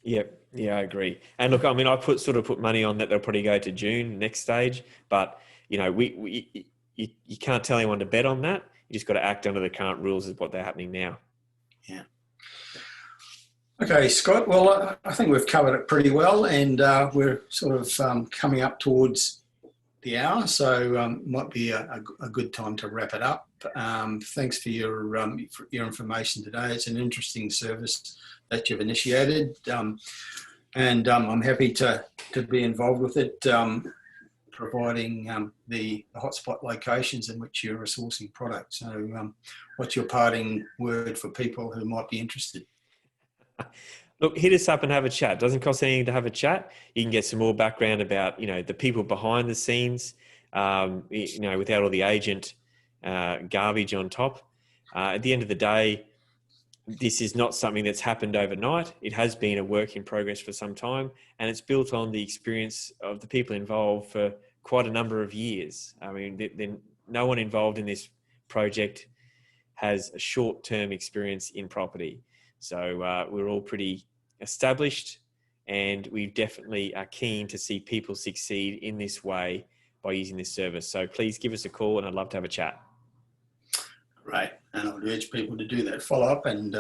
Yeah, I agree. And look, I mean, I put money on that they'll probably go to June next stage, but you can't tell anyone to bet on that. You just got to act under the current rules of what they're happening now. Yeah. Okay, Scott. Well, I think we've covered it pretty well, and we're sort of coming up towards the hour, so might be a good time to wrap it up. Thanks for your information today. It's an interesting service that you've initiated, and I'm happy to be involved with it, providing the hotspot locations in which you're resourcing products. So what's your parting word for people who might be interested? Look, hit us up and have a chat. It doesn't cost anything to have a chat. You can get some more background about, the people behind the scenes, without all the agent garbage on top. At the end of the day, this is not something that's happened overnight. It has been a work in progress for some time, and it's built on the experience of the people involved for quite a number of years. I mean, no one involved in this project has a short-term experience in property. So we're all pretty established, and we definitely are keen to see people succeed in this way by using this service. So please give us a call, and I'd love to have a chat. Right, and I would urge people to do that follow up and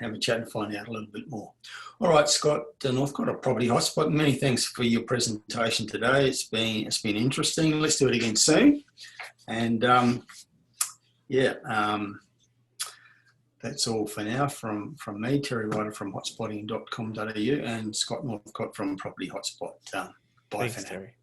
have a chat and find out a little bit more. All right, Scott, Northcott of Property Hotspot, many thanks for your presentation today. It's been interesting. Let's do it again soon. And that's all for now from me, Terry Ryder from hotspotting.com.au, and Scott Northcott from Property Hotspot. Bye. Thanks, for now. Terry.